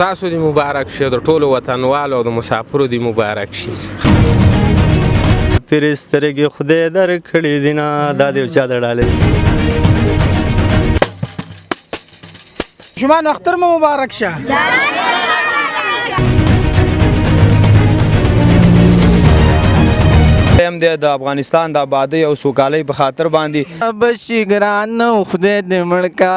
تاسو دې مبارک شي د ټولو وطنوالو او د مسافرو دې مبارک شي. پیر سترګې خدای درکړې دي نه دا دې چا درډالې. جمعه اختر مو مبارک شه. هم د افغانستان د آبادی او سوکالۍ په خاطر باندې بشي ګران نو خدای دې مړ کا.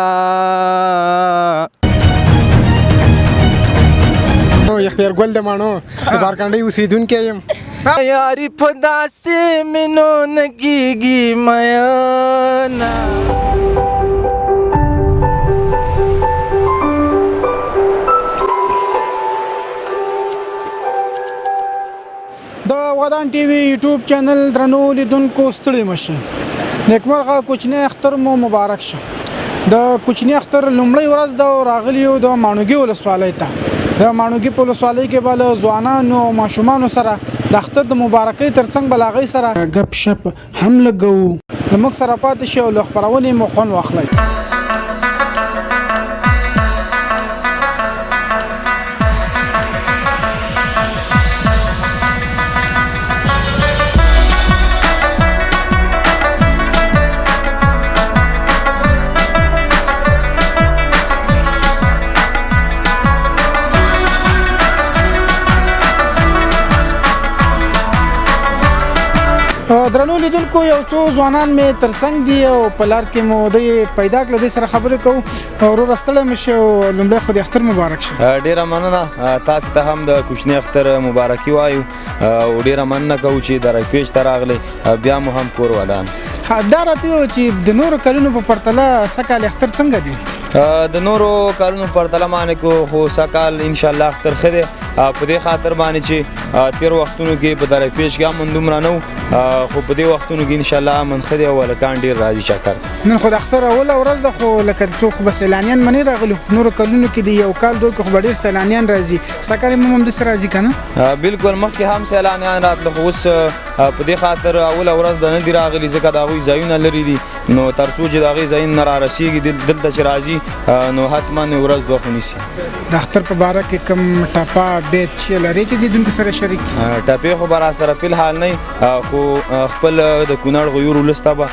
اختیار ګل د مانو د بارکانډۍ اوسیدونکی یم. یاري په داسې مینو نه کېږي میینه. د ودان ټي وي یوټیوب چینل درنو لیدونکو ستړي مشه. نیکمرغه کوچنی اختر مو مبارک شه. د کوچنی اختر لومړی ورځ د راغلیو د ماڼوګي ولسوالۍ ته. د ماڼوګي په ولسوالۍ کې به له ځوانانو او ماشومانو سره د اختر د مبارکۍ ترڅنګ به له هغوی سره ګپ شپ هم لګوو. زموږ سره پاتې شئ او له خپرونې مو خوند واخلئ. درنو لیدونکو یو څو ځوانان مې ترڅنګ دي او په لار کې مو دوی پیدا کړل. دوی سره خبرې کوو. ورور ستړی مه شئ او لومړی خو د اختر مبارک شه. ډیره مننه تاسو ته هم د کوچني اختر مبارکي وایو او ډیره مننه کوو چې د راپیش ته راغلی بیا مو هم کور ودان. دا راته ووایه چې د نورو کلونو په پرتله سږکال اختر څنګه دی؟ د نورو کلونو پرتله باندې خو سږکال انشاءالله اختر ښه دی په دې خاطر باندې چې تېرو وختونو کې په درپیش کې هم دومره نه و خو په دې وختونو کې انشاءالله امن ښه دی او هلکان ډېر راځي چکر. نن خو د اختر اوله ورځ ده خو لکه څوک به سیلانیان منې راغلي خو نورو کلونو کې د یو کال دوی کې خو به ډېر سیلانیان راځي. سږکال هم همداسې راځي که نه؟ بلکل مخکې هم سیلانیان راتله خو اوس په دې خاطر اوله ورځ د نه دي راغلي ځکه د هغوی ځایونه لرې دي نو تر څو چې د هغې ځایونه نه رارسېږي دلته چې راځي نو حتما ورځ دوه خو نیسي. د اختر په باره کې کوم ټپه بیت چې لرې چې لیدونکو سره شریک ټپې خو به راسره فی الحال نه خو خپل د کونړ غیور ولس ته به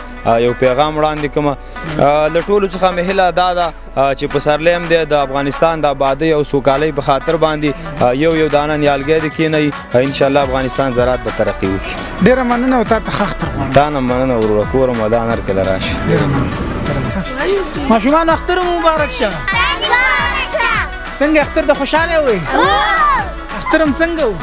یو پیغام وړاندې کومه. له ټولو څخه مې هیله دا ده چې پسرلی هم دی د افغانستان د آبادۍ او سوکالۍ په خاطر باندې یو دانه نیالګی دې کېنئ انشاءالله افغانستان زراعت به ترقي وکړي. ډېره مننه او تا ته ښه اختر غواړم. تا نه مننه وروره کور مو ودان هرکله راشي. ماشومانو اختر مو مبارک شه. څنګه اختر د خوشحاله وئ؟ اختر هم څنګه و؟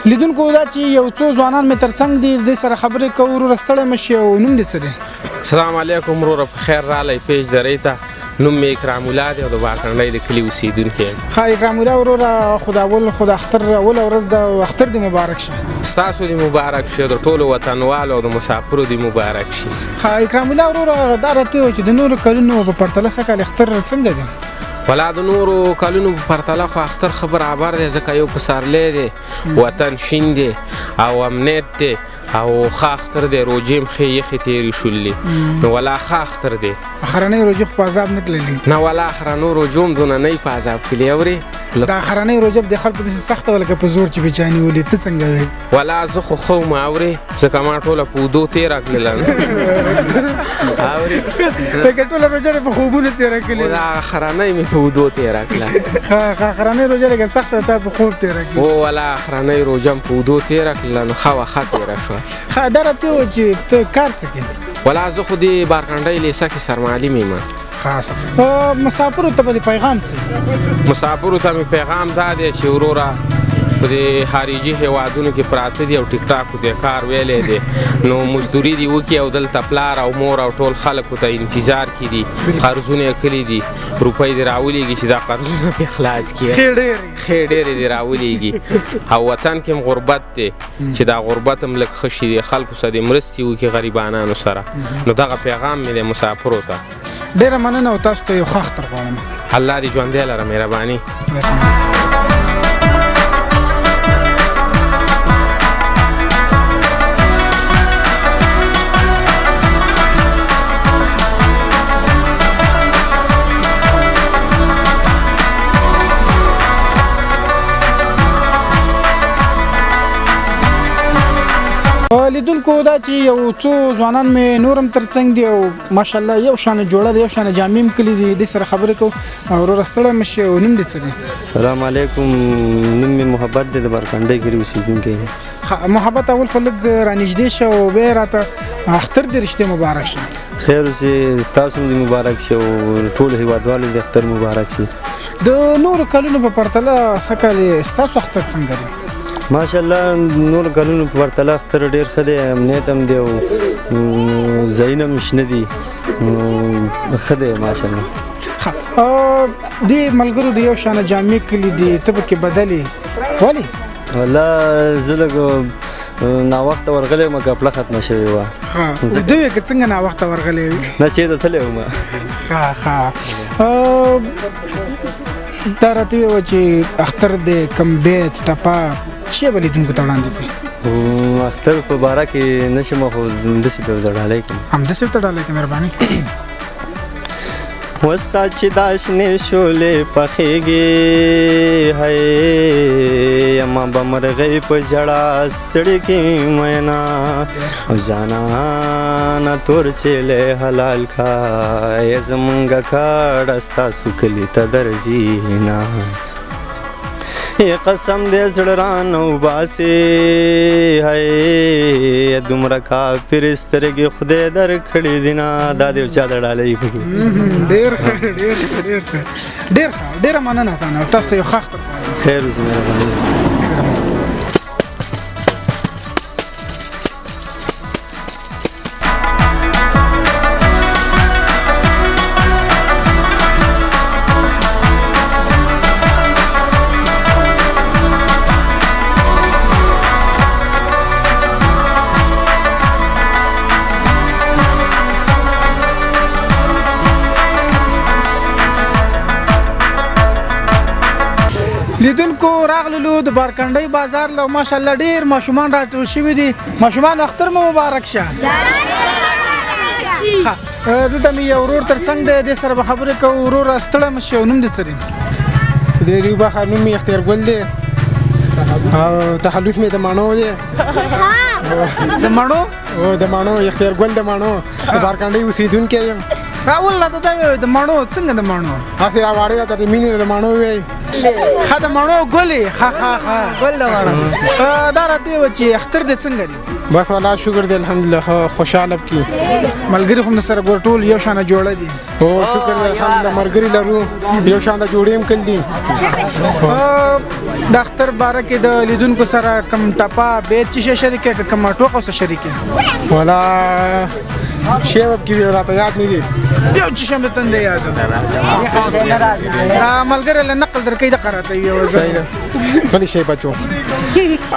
لیدونکو دا چې یو څو ځوانان مې ترڅنګ دي د سره خبرې کوو. وروره ستړی مه شي او نوم دې څه دی؟ السلام علیکم وروره په خیر رالی پیج درۍ ته. نوم مې اکرام الله دی او د بارکانډۍ د کلي اوسېدونکی یم. ښه اکرام الله وروره خو د اختر اوله ورځ د اختر دې مبارک شه. ستاسو دې مبارک شي د ټولو وطنوالو او د مسافرو دې مبارک شي. ښه اکرام الله وروره دا راته ووایه چې د نورو کلونو په پرتله سږکال اختر څنګه دی؟ ولا د نورو کلونو په پرتله خو اختر ښه برابر دی ځکه یو پسرلی دی وطن شین دی او امنیت دی او ښه اختر دی. روجې هم ښې یخې تېرې شولې نو ولا ښه اختر دی. اخرنۍ روجې خو په عذاب نه تللي؟ نه ولا اخرنو روجو هم دونه نه په عذاب کلي اورې. د اخرنۍ روجه د خلکو داسې سخته وه لکه په زور چې بچا نیولې. ته څنګه وې؟ ولا زه خو ښه وم اورې ځکه ما ټوله په اوږدو تېره کړله اورې لکه ټوله روجه دې په خوبونو تېره کړې. دا اخرنۍ مې په اوږدو تېره کړله. اخرنۍ روجه لکه سخته تا په خوب تېره کړې. او ولا اخرنۍ روجه م په اوږدو تېره کړله نو ښه وه ښه تېره شوه. ښه دا راته ووایه چې ته کار څه کوې؟ ولا زه خو دې بارکانډۍ لیسه کې سرمعلم یم. خاص مسافر ته به پیغام څه مسافرو ته مې پیغام دا دی چې وروره په دې خارجي هیوادونو کې پراته دي او ټیک ټاک د کار ویلی دی نو مزدوري دي وکړي او دلته پلار او مور او ټول خلکو ته انتظار کې دي قرضونه یې کړي دي روپۍ دې راولېږي چې دا قرضونه پې خلاص کړي ښې ډېرې دې راولېږي او وطن کې هم غربت دی چې دا غربت هم لږ ښه شي دی خلکو سره دې مرستې وکړي غریبانانو سره نو دغه پیغام مې دی مسافرو ته ډېره مننه او تاسو ته یو ښه اختر غواړم الله دې ژوندی لره مهرباني لیدونکو دا چې یو څو ځوانان مې نورم ترڅنګ دي او ماشاءالله یو شان جوړه دی یو شان جامې هم کړي دي دې سره خبرې کوو ورور ستړی مه شي او نوم دې څه دی سلام علیکم نوم مې محبت دی د بارکنډۍ کې اوسېدونکی محبت اول خو لږ رانږدې شه او بیا یې راته اختر دې رښتې مبارک شه خیر اوسې ستاسو هم دې مبارک شي او ټولو هیوادوالو دې اختر مبارک شي د نورو کلونو په پرتله سږکال ستاسو اختر څنګه دی ماشاءالله نور کلونو په پرتله اختر ډېر ښه دی امنیت هم دی او ځایونه هم شنه دي ښه دی ماشاءالله دې ملګرو د یو شانه جامې کړي دي ته پکې بدلې ولې والله زه لږ ناوخته ورغلی وم کپړه ختمه شوې وه دوی که څنګه ناوخته ورغلی وي نه چېرته تللی وم دا راته ووایه چې اختر دی کم بیت ټپه څه به لیدونکو ته وړاندې کړي اختر په باره کې نه شم خو همداسې به ورته ډالۍ کړم همداسې ورته ډالۍ کړه مهرباني وستا چې دا شنې شولې پخېږي هی اما به مرغۍ په ژړا ستړې کې مینا او جانانه تور چیلې حلال کا ای زمونږ کاڼه ستاسو کلي ته درځي نه قسم دې زړه رانه وباسې هی دومره کافر سترګې خدای درکړې دي نه دا دې یو چا ته ډالۍ کړي ډېر ښه ډېره مننه تانه تاسو ته یو ښه اختر خیر اوسې مهرباني لیدونکو راغللو د بارکنډۍ بازار له ماشاءالله ډېر ماشومان راټول شوي دي ماشومان اختر مو مبارک شه دلته مې یو ورور ترڅنګ دی دې سره به خبرې کوو وروره ستړی مه شي او نوم دې څه دی د ریوبا خان نوم مې اختیارګل دی او تخلص مې د ماڼو دی د ماڼو د ماڼو اختیارګل د ماڼو د بارکنډۍ اوسېدونکی یم اول راته دا ووایه د ماڼو څنګه د ماڼو هسې راواړې راته د مینې د ماڼو وایي ښه د ماڼو ګلې ښه ګل د ماڼو دا راته ووایه چې اختر دې څنګه دی بس والله شکر دی الحمدلله خوشحاله پکې ملګري خو هم سره ګور ټول یو شانه جوړه دي هو شکر دی الحمدلله ملګري لرو یو شانته جوړې هم کړل دي د اختر باره کې د لیدونکو سره کم ټپه بیت چې شی شریک که کم ټوکه سره شریک والا شی وب کې راته یاد نه دي یو چې شم د تندې یاد ملګری له نقل درکوي د قراته یو ځای غلی شی بچو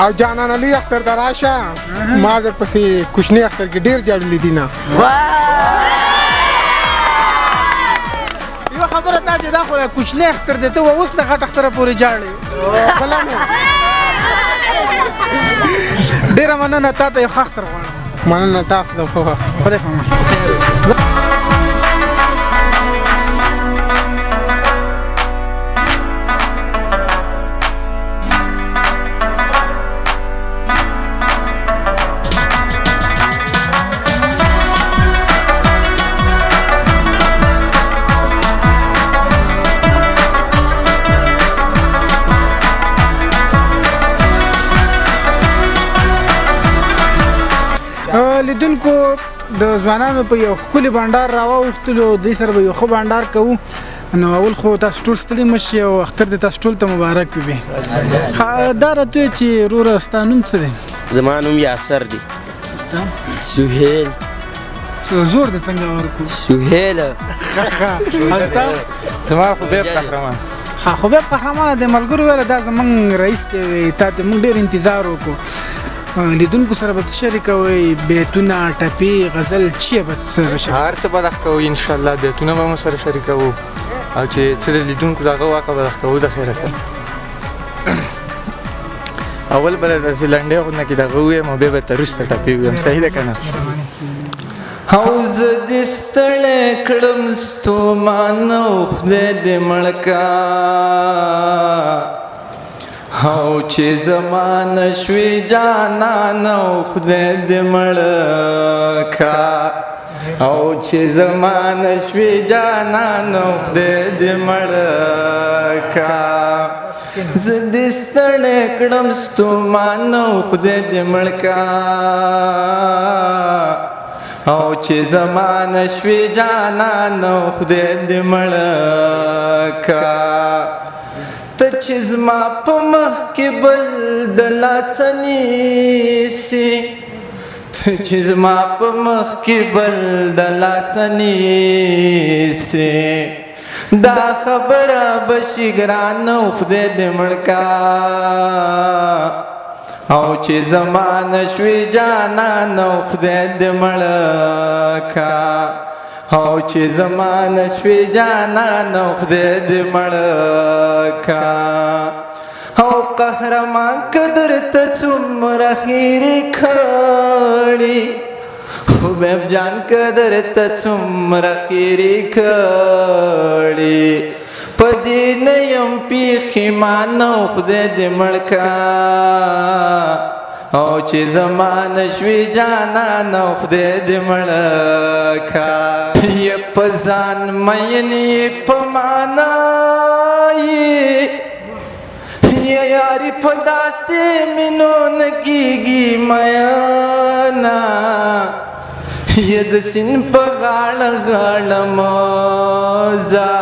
او جانان علي اختر ته راشه ما درپسې کوچني اختر کې ډېر جاړلي دي نه یوه خبره دا چې دا خو کوچنی اختر دی ته اوس د غټ اختره پورې جاړې بله نو ډېره مننه تا ته یو ښه اختر غواړم مننه تاسو ته خدای پامان لیدونکو د ځوانانو په یو ښکلي بانډار راواوښتلو دوی سره به یو ښه بانډار کوو نو اول خو تاسو ټول ستړي مه شئ او اختر د تاسو ټول ته مبارک وي دا راته وایه چې وروره ستا نوم څه دی؟ زما نوم یاسر دی. سهیل. زور دې څنګه ورکړو؟ سهیل. زما خبیب قهرمان. خبیب قهرمانه د ملګرو ویله دا زمونږ رئیس دی تا ته موږ ډېر انتظار وکړو لیدونکو سره به څه شریکوئ بیتونه ټپې غزل چی به سره شریکوئ؟ هر څه به دغه کوو انشاءالله بیتونه به مو سره شریکوو او چې څه د لیدونکو دغه واقع به دغه کوو د خیره سره اول به داسې لنډۍ غوندې کې دغه ووایم او بیا به تر وروسته ټپې ووایم صحیح ده که نه او زه دې ستړی کړم ستومانه او خدای دې مړ کا او چې زمانه شوي جانانه او خدای دې مړ کا او چې زمانه شوي جانانه او خدای دې مړ کا زه دې ستړی کړم ستومانه او خدای دې مړ کا او چې زمانه شوي جانانه او خدای دې مړ کا ته چې زما په مخ کې بل د لاسه نیسي ته چې زما په مخ کې بل د لاسه نیسي دا خبره به شي ګرانه او خدای دې مړ کا او چې زمانه شوي جانانه او خدای دې مړ کا او چې زمانه شوي جانانه او خدای دې مړ کا او قهرمان قدر ته څومره هیرې کړي خبیب جان قدر ته څومره هیرې کړي په دې نه یم پښیمانه او خدای دې مړ کا او چې زمانه شوي جانانه او خدای دې مړ کا یې په ځان مین یې په معنا یې یاري په داسې مینو نه کېږي مینا یې د سیند په غاړه غاړه موزه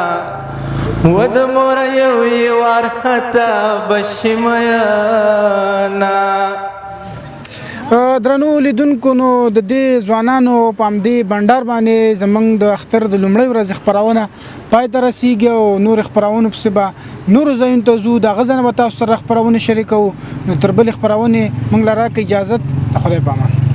و د مور یو یې وارخطا به شي مینا درنو لیدونکو نو د دې ځوانانو په همدې بنډار باندې زموږ د اختر د لومړۍ ورځې خپرونه پای ته رسیږي او نور خپرونو پسې به نورو ځایونو ته ځو د هغه ځای نه به تاسو سره خپرونې شریکوو نو تر بلې خپرونې موږ له راکړئ اجازت د خدای په امان